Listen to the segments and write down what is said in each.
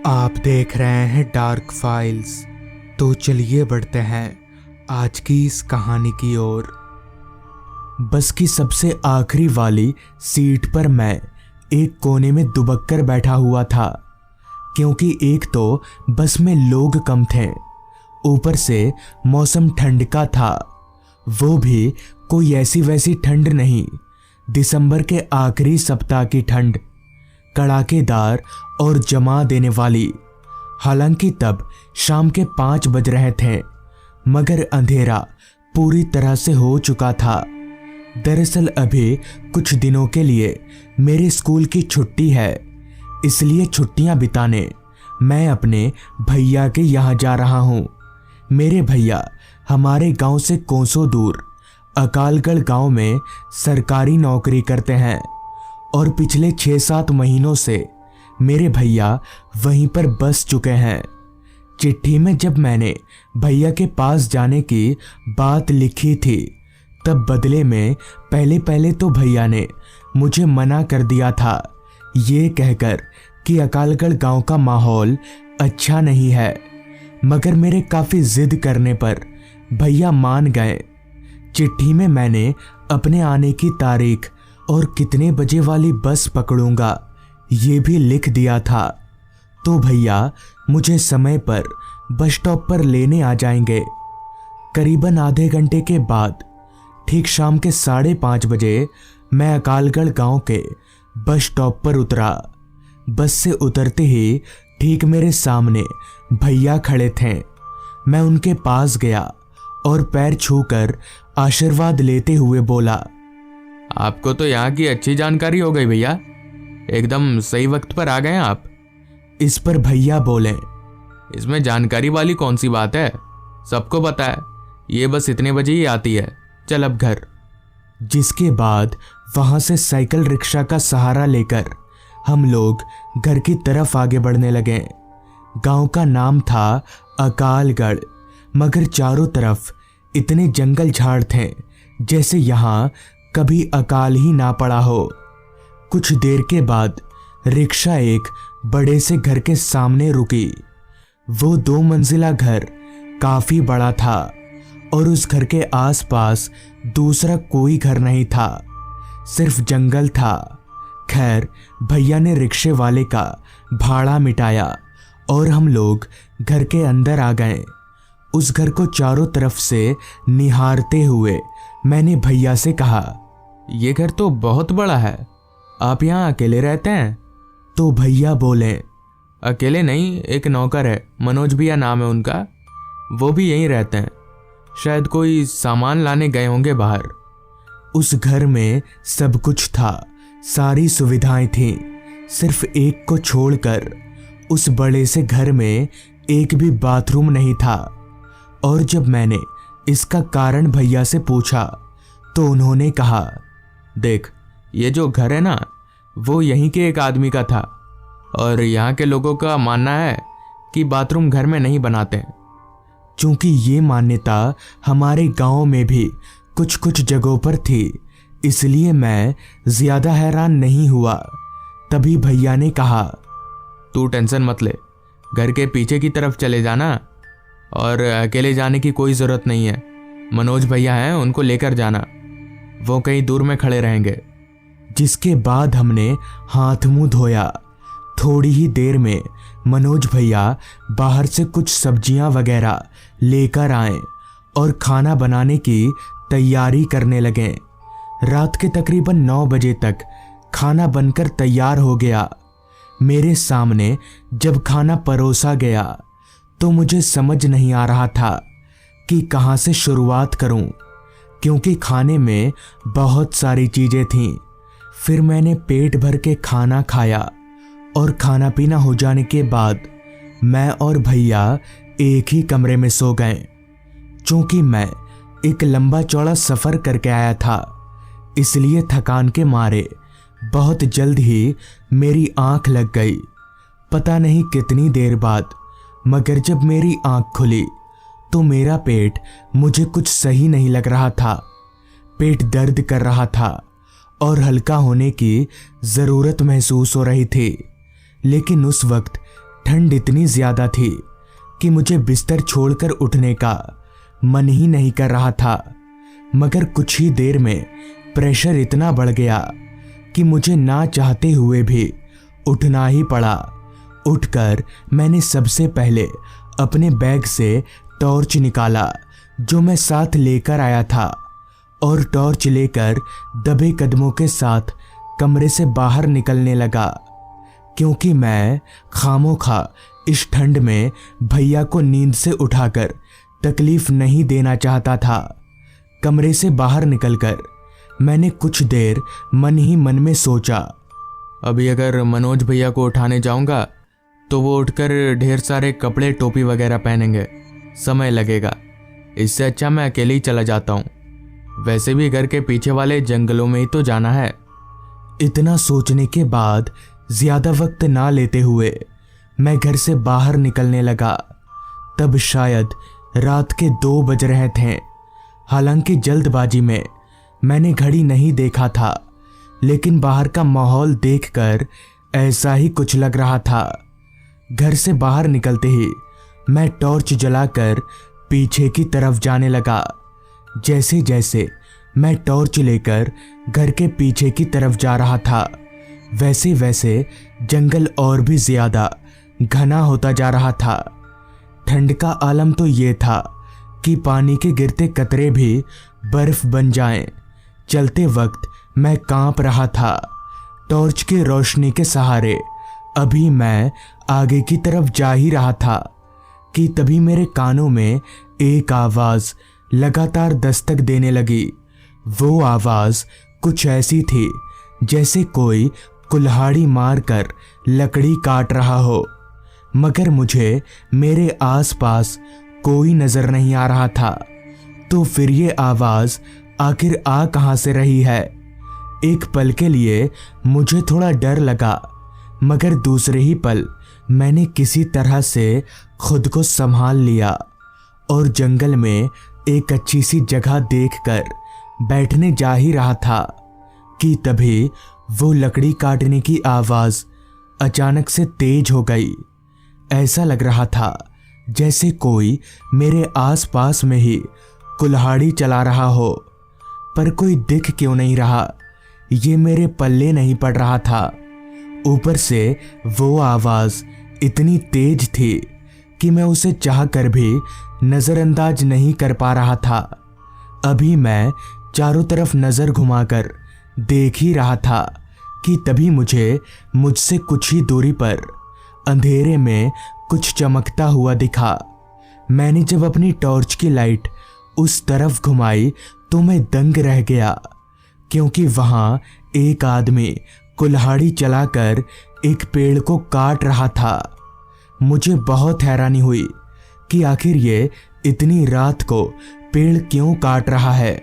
आप देख रहे हैं डार्क फाइल्स। तो चलिए बढ़ते हैं आज की इस कहानी की ओर। बस की सबसे आखिरी वाली सीट पर मैं एक कोने में दुबक कर बैठा हुआ था, क्योंकि एक तो बस में लोग कम थे, ऊपर से मौसम ठंड का था। वो भी कोई ऐसी वैसी ठंड नहीं, दिसंबर के आखिरी सप्ताह की ठंड, कड़ाकेदार और जमा देने वाली। हालांकि तब शाम के 5 बज रहे थे, मगर अंधेरा पूरी तरह से हो चुका था। दरअसल अभी कुछ दिनों के लिए मेरे स्कूल की छुट्टी है, इसलिए छुट्टियां बिताने मैं अपने भैया के यहाँ जा रहा हूँ। मेरे भैया हमारे गांव से कोसों दूर अकालगढ़ गांव में सरकारी नौकरी करते हैं और पिछले 6-7 महीनों से मेरे भैया वहीं पर बस चुके हैं। चिट्ठी में जब मैंने भैया के पास जाने की बात लिखी थी, तब बदले में पहले तो भैया ने मुझे मना कर दिया था, ये कहकर कि अकालगढ़ गांव का माहौल अच्छा नहीं है। मगर मेरे काफ़ी जिद करने पर भैया मान गए। चिट्ठी में मैंने अपने आने की तारीख और कितने बजे वाली बस पकड़ूंगा ये भी लिख दिया था। तो भैया मुझे समय पर बस स्टॉप पर लेने आ जाएंगे। करीबन आधे घंटे के बाद ठीक शाम के 5:30 बजे मैं अकालगढ़ गांव के बस स्टॉप पर उतरा। बस से उतरते ही ठीक मेरे सामने भैया खड़े थे। मैं उनके पास गया और पैर छूकर आशीर्वाद लेते हुए बोला, आपको तो यहाँ की अच्छी जानकारी हो गई भैया, एकदम सही वक्त पर आ गए आप। इस पर भैया बोले, इसमें जानकारी वाली कौन सी बात है, सबको पता है ये बस इतने बजे ही आती है, चल अब घर। जिसके बाद वहां से साइकिल रिक्शा का सहारा लेकर हम लोग घर की तरफ आगे बढ़ने लगे। गांव का नाम था अकालगढ़, मगर चारों तरफ इतने जंगल झाड़ थे जैसे यहाँ कभी अकाल ही ना पड़ा हो। कुछ देर के बाद रिक्शा एक बड़े से घर के सामने रुकी। वो 2 मंजिला घर काफी बड़ा था और उस घर के आसपास दूसरा कोई घर नहीं था, सिर्फ जंगल था। खैर भैया ने रिक्शे वाले का भाड़ा मिटाया और हम लोग घर के अंदर आ गए। उस घर को चारों तरफ से निहारते हुए मैंने भैया से कहा, ये घर तो बहुत बड़ा है, आप यहाँ अकेले रहते हैं? तो भैया बोले, अकेले नहीं, एक नौकर है, मनोज भैया नाम है उनका, वो भी यहीं रहते हैं, शायद कोई सामान लाने गए होंगे बाहर। उस घर में सब कुछ था, सारी सुविधाएं थीं, सिर्फ एक को छोड़कर उस बड़े से घर में एक भी बाथरूम नहीं था। और जब मैंने इसका कारण भैया से पूछा तो उन्होंने कहा, देख ये जो घर है ना, वो यहीं के एक आदमी का था और यहाँ के लोगों का मानना है कि बाथरूम घर में नहीं बनाते हैं। चूंकि ये मान्यता हमारे गांव में भी कुछ कुछ जगहों पर थी, इसलिए मैं ज्यादा हैरान नहीं हुआ। तभी भैया ने कहा, तू टेंशन मत ले, घर के पीछे की तरफ चले जाना और अकेले जाने की कोई ज़रूरत नहीं है, मनोज भैया हैं, उनको लेकर जाना, वो कहीं दूर में खड़े रहेंगे। जिसके बाद हमने हाथ मुंह धोया। थोड़ी ही देर में मनोज भैया बाहर से कुछ सब्जियां वगैरह लेकर आए और खाना बनाने की तैयारी करने लगे। रात के तकरीबन 9 बजे तक खाना बनकर तैयार हो गया। मेरे सामने जब खाना परोसा गया तो मुझे समझ नहीं आ रहा था कि कहाँ से शुरुआत करूं, क्योंकि खाने में बहुत सारी चीज़ें थीं। फिर मैंने पेट भर के खाना खाया और खाना पीना हो जाने के बाद मैं और भैया एक ही कमरे में सो गए। चूँकि मैं एक लंबा चौड़ा सफ़र करके आया था, इसलिए थकान के मारे बहुत जल्द ही मेरी आंख लग गई। पता नहीं कितनी देर बाद, मगर जब मेरी आंख खुली तो मेरा पेट मुझे कुछ सही नहीं लग रहा था। पेट दर्द कर रहा था और हल्का होने की ज़रूरत महसूस हो रही थी, लेकिन उस वक्त ठंड इतनी ज्यादा थी कि मुझे बिस्तर छोड़कर उठने का मन ही नहीं कर रहा था, मगर कुछ ही देर में प्रेशर इतना बढ़ गया कि मुझे ना चाहते हुए भी उठना ही पड़ा। उठकर मैंने सबसे पहले अपने बैग से टॉर्च निकाला जो मैं साथ लेकर आया था, और टॉर्च लेकर दबे कदमों के साथ कमरे से बाहर निकलने लगा, क्योंकि मैं खामोखा इस ठंड में भैया को नींद से उठाकर तकलीफ नहीं देना चाहता था। कमरे से बाहर निकलकर मैंने कुछ देर मन ही मन में सोचा, अभी अगर मनोज भैया को उठाने जाऊंगा तो वो उठकर ढेर सारे कपड़े टोपी वगैरह पहनेंगे, समय लगेगा। इससे अच्छा मैं अकेले ही चला जाता हूँ। वैसे भी घर के पीछे वाले जंगलों में ही तो जाना है। इतना सोचने के बाद ज्यादा वक्त ना लेते हुए मैं घर से बाहर निकलने लगा। तब शायद रात के 2 बज रहे थे। हालांकि जल्दबाजी में मैंने घड़ी नहीं देखा था, लेकिन बाहर का माहौल देखकर ऐसा ही कुछ लग रहा था। घर से बाहर निकलते ही मैं टॉर्च जलाकर पीछे की तरफ जाने लगा। जैसे जैसे मैं टॉर्च लेकर घर के पीछे की तरफ जा रहा था, वैसे वैसे जंगल और भी ज्यादा घना होता जा रहा था। ठंड का आलम तो ये था कि पानी के गिरते कतरे भी बर्फ बन जाएं। चलते वक्त मैं कांप रहा था। टॉर्च की रोशनी के सहारे अभी मैं आगे की तरफ जा ही रहा था कि तभी मेरे कानों में एक आवाज लगातार दस्तक देने लगी। वो आवाज कुछ ऐसी थी जैसे कोई कुल्हाड़ी मारकर लकड़ी काट रहा हो, मगर मुझे मेरे आसपास कोई नजर नहीं आ रहा था। तो फिर ये आवाज आखिर आ कहां से रही है? एक पल के लिए मुझे थोड़ा डर लगा, मगर दूसरे ही पल मैंने किसी तरह से खुद को संभाल लिया और जंगल में एक अच्छी सी जगह देखकर बैठने जा ही रहा था कि तभी वो लकड़ी काटने की आवाज अचानक से तेज हो गई। ऐसा लग रहा था जैसे कोई मेरे आसपास में ही कुल्हाड़ी चला रहा हो, पर कोई दिख क्यों नहीं रहा, ये मेरे पल्ले नहीं पड़ रहा था। ऊपर से वो आवाज इतनी तेज थी कि मैं उसे चाह कर भी नजरअंदाज नहीं कर पा रहा था। अभी मैं चारों तरफ नजर घुमाकर देख ही रहा था कि तभी मुझसे कुछ ही दूरी पर अंधेरे में कुछ चमकता हुआ दिखा। मैंने जब अपनी टॉर्च की लाइट उस तरफ घुमाई तो मैं दंग रह गया, क्योंकि वहां एक आदमी कुल्हाड़ी चलाकर एक पेड़ को काट रहा था। मुझे बहुत हैरानी हुई कि आखिर ये इतनी रात को पेड़ क्यों काट रहा है,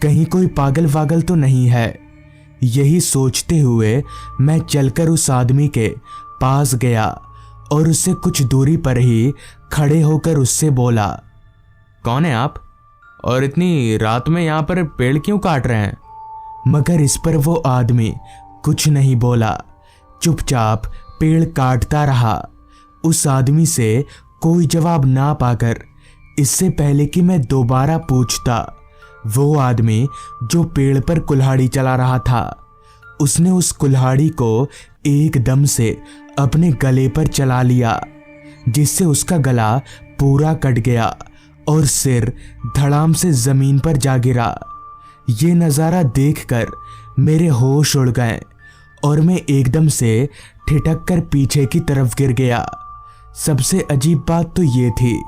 कहीं कोई पागल वागल तो नहीं है। यही सोचते हुए मैं चलकर उस आदमी के पास गया और उससे कुछ दूरी पर ही खड़े होकर उससे बोला, कौन है आप और इतनी रात में यहाँ पर पेड़ क्यों काट रहे हैं? मगर इस पर वो आदमी कुछ नहीं बोला, चुपचाप पेड़ काटता रहा। उस आदमी से कोई जवाब ना पाकर इससे पहले कि मैं दोबारा पूछता, वो आदमी जो पेड़ पर कुल्हाड़ी चला रहा था, उसने उस कुल्हाड़ी को एकदम से अपने गले पर चला लिया, जिससे उसका गला पूरा कट गया और सिर धड़ाम से जमीन पर जा गिरा। ये नज़ारा देखकर मेरे होश उड़ गए और मैं एकदम से ठिठक कर पीछे की तरफ गिर गया। सबसे अजीब बात तो ये थी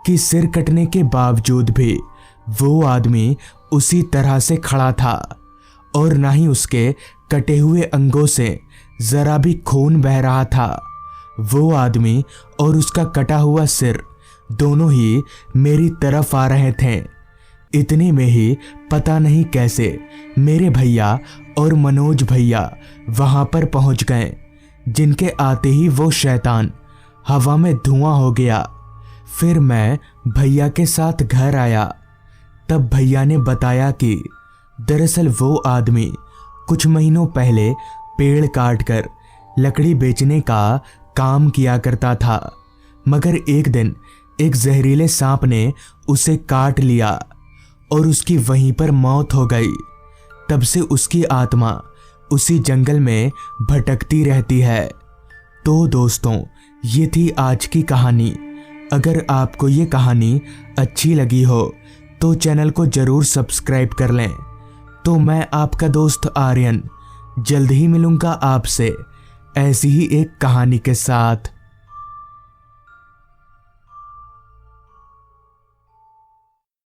कि सिर कटने के बावजूद भी वो आदमी उसी तरह से खड़ा था और ना ही उसके कटे हुए अंगों से जरा भी खून बह रहा था। वो आदमी और उसका कटा हुआ सिर दोनों ही मेरी तरफ आ रहे थे। इतने में ही पता नहीं कैसे मेरे भैया और मनोज भैया वहां पर पहुंच गए, जिनके आते ही वो शैतान हवा में धुआं हो गया। फिर मैं भैया के साथ घर आया। तब भैया ने बताया कि दरअसल वो आदमी कुछ महीनों पहले पेड़ काटकर लकड़ी बेचने का काम किया करता था, मगर एक दिन एक जहरीले सांप ने उसे काट लिया और उसकी वहीं पर मौत हो गई। तब से उसकी आत्मा उसी जंगल में भटकती रहती है। तो दोस्तों, ये थी आज की कहानी। अगर आपको ये कहानी अच्छी लगी हो तो चैनल को ज़रूर सब्सक्राइब कर लें। तो मैं आपका दोस्त आर्यन जल्द ही मिलूंगा आपसे ऐसी ही एक कहानी के साथ।